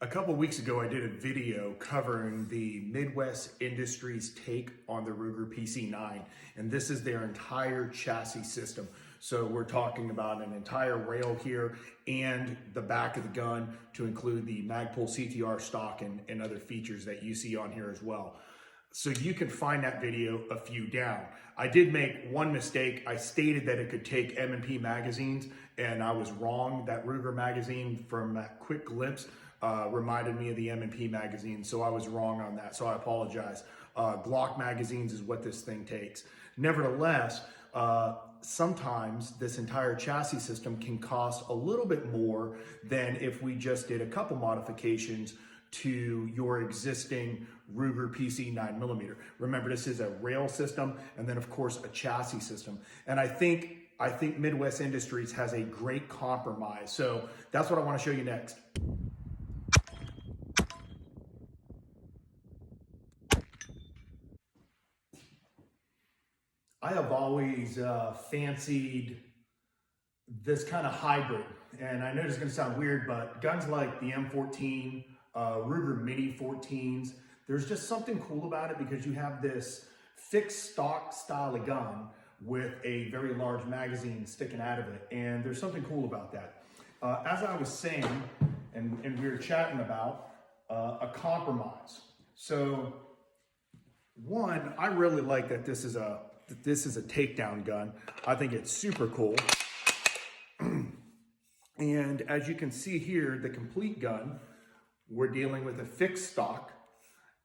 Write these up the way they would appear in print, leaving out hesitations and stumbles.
A couple weeks ago, I did a video covering the Midwest Industries take on the Ruger PC9, and this is their entire chassis system. So we're talking about an entire rail here and the back of the gun to include the Magpul CTR stock and other features that you see on here as well. So you can find that video a few down. I did make one mistake. I stated that it could take M&P magazines, and I was wrong. That Ruger magazine from that quick glimpse reminded me of the M&P magazine, so I was wrong on that, so I apologize. Glock magazines is what this thing takes. Nevertheless, sometimes this entire chassis system can cost a little bit more than if we just did a couple modifications to your existing Ruger PC 9mm. Remember, this is a rail system and then of course a chassis system. And I think Midwest Industries has a great compromise. So that's what I want to show you next. I have always fancied this kind of hybrid, and I know this is going to sound weird, but guns like the M14, Ruger Mini 14s, there's just something cool about it because you have this fixed stock style of gun with a very large magazine sticking out of it, and there's something cool about that. As I was saying, and we were chatting about a compromise. So one, I really like that this is a takedown gun. I think it's super cool. And as you can see here, the complete gun, we're dealing with a fixed stock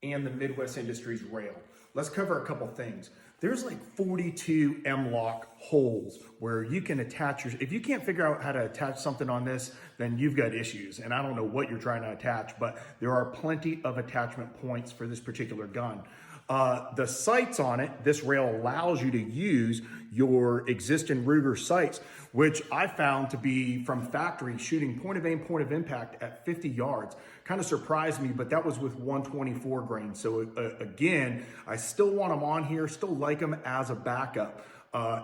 and the Midwest Industries rail. Let's cover a couple things. There's like 42 M-lock holes where you can attach if you can't figure out how to attach something on this, then you've got issues. And I don't know what you're trying to attach, but there are plenty of attachment points for this particular gun. The sights on it, this rail allows you to use your existing Ruger sights, which I found to be from factory shooting point of aim, point of impact at 50 yards. Kind of surprised me, but that was with 124 grain. So again, I still want them on here, still like them as a backup.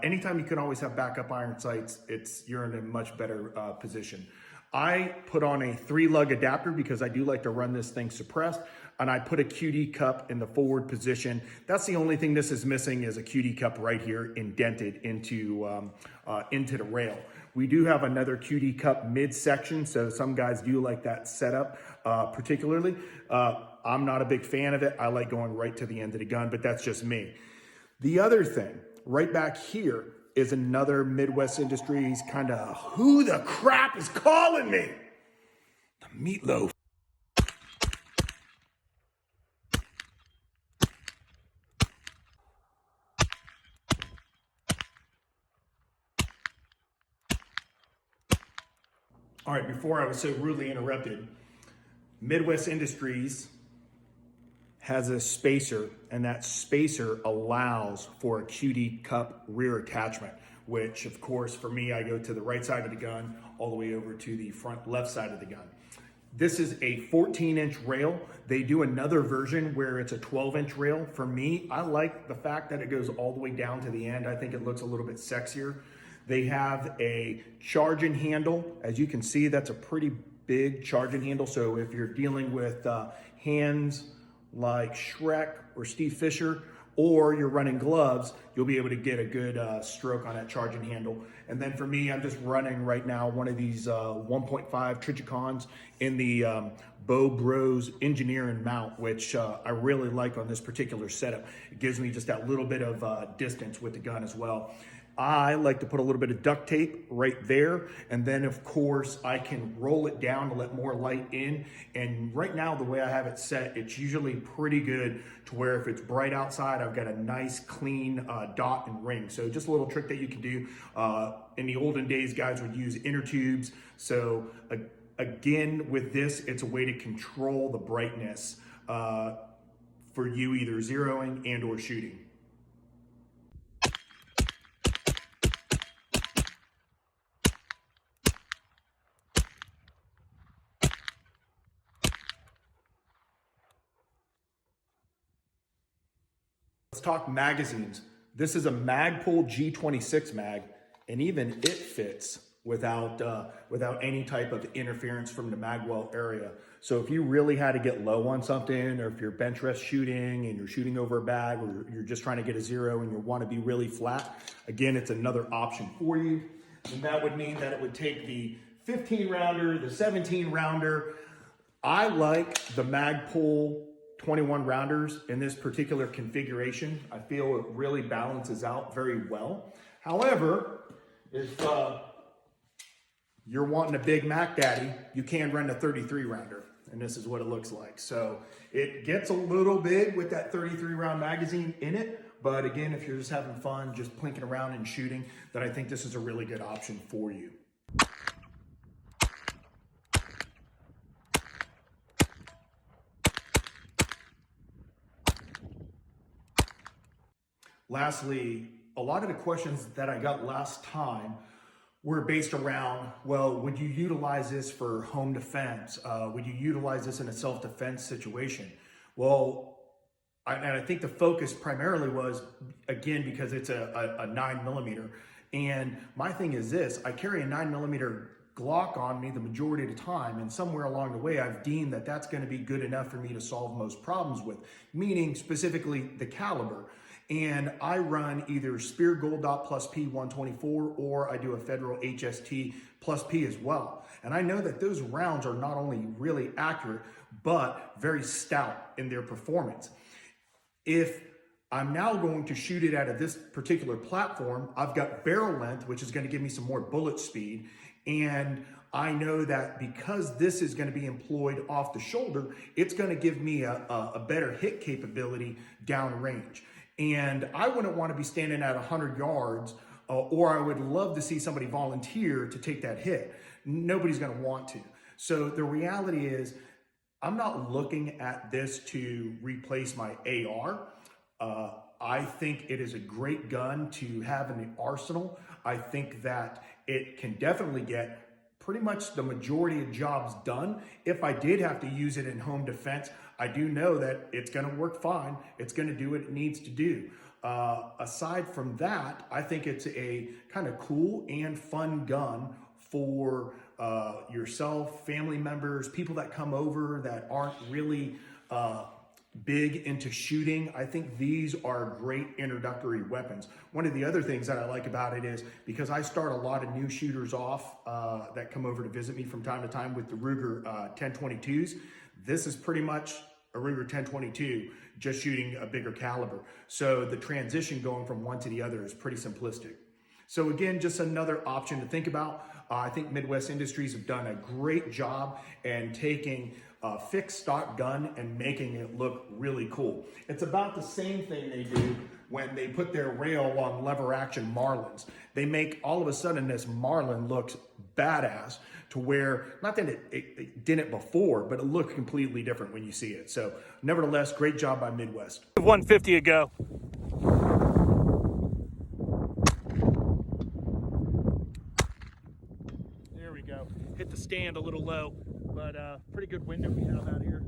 Anytime you can always have backup iron sights, you're in a much better position. I put on a 3-lug adapter because I do like to run this thing suppressed, and I put a QD cup in the forward position. That's the only thing this is missing is a QD cup right here indented into the rail. We do have another QD cup midsection, so some guys do like that setup particularly. I'm not a big fan of it. I like going right to the end of the gun, but that's just me. The other thing, right back here, is another Midwest Industries kind of who the crap is calling me? The meatloaf. All right, before I was so rudely interrupted, Midwest Industries has a spacer, and that spacer allows for a QD cup rear attachment, which of course for me, I go to the right side of the gun all the way over to the front left side of the gun. This is a 14-inch rail. They do another version where it's a 12-inch rail. For me, I like the fact that it goes all the way down to the end. I think it looks a little bit sexier. They have a charging handle. As you can see, that's a pretty big charging handle. So if you're dealing with hands like Shrek or Steve Fisher, or you're running gloves, you'll be able to get a good stroke on that charging handle. And then for me, I'm just running right now one of these 1.5 Trichicons in the Bo Bros engineering mount, which I really like on this particular setup. It gives me just that little bit of distance with the gun as well. I like to put a little bit of duct tape right there, and then of course I can roll it down to let more light in. And right now, the way I have it set, it's usually pretty good to where if it's bright outside, I've got a nice clean dot and ring. So just a little trick that you can do. In the olden days, guys would use inner tubes. So again, with this, it's a way to control the brightness for you either zeroing and or shooting. Let's talk magazines. This is a Magpul G26 mag, and even it fits without any type of interference from the magwell area. So if you really had to get low on something, or if you're bench rest shooting and you're shooting over a bag, or you're just trying to get a zero and you want to be really flat, again, it's another option for you. And that would mean that it would take the 15 rounder, the 17 rounder. I like the Magpul 21 rounders in this particular configuration. I feel it really balances out very well. However, if you're wanting a big Mac Daddy, you can run a 33 rounder, and this is what it looks like. So it gets a little big with that 33 round magazine in it, but again, if you're just having fun, just plinking around and shooting, then I think this is a really good option for you. Lastly, a lot of the questions that I got last time were based around, well, would you utilize this for home defense? Would you utilize this in a self-defense situation? Well, I think the focus primarily was, again, because it's a 9mm. And my thing is this, I carry a 9mm Glock on me the majority of the time, and somewhere along the way I've deemed that that's going to be good enough for me to solve most problems with, meaning specifically the caliber. And I run either Spear Gold Dot plus P 124, or I do a Federal HST plus P as well. And I know that those rounds are not only really accurate, but very stout in their performance. If I'm now going to shoot it out of this particular platform, I've got barrel length, which is going to give me some more bullet speed. And I know that because this is going to be employed off the shoulder, it's going to give me a better hit capability downrange. And I wouldn't want to be standing at 100 yards, or I would love to see somebody volunteer to take that hit. Nobody's going to want to. So the reality is, I'm not looking at this to replace my AR. I think it is a great gun to have in the arsenal. I think that it can definitely get pretty much the majority of jobs done. If I did have to use it in home defense, I do know that it's going to work fine. It's going to do what it needs to do. Aside from that, I think it's a kind of cool and fun gun for yourself, family members, people that come over that aren't really big into shooting. I think these are great introductory weapons. One of the other things that I like about it is because I start a lot of new shooters off that come over to visit me from time to time with the Ruger 1022s. This is pretty much a Ruger 1022, just shooting a bigger caliber. So the transition going from one to the other is pretty simplistic. So again, just another option to think about. I think Midwest Industries have done a great job in taking a fixed stock gun and making it look really cool. It's about the same thing they do when they put their rail on lever action Marlins. They make all of a sudden this Marlin looks badass to where, not that it didn't before, but it looked completely different when you see it. So nevertheless, great job by Midwest. 150 to go. There we go. Hit the stand a little low, but pretty good window we have out here.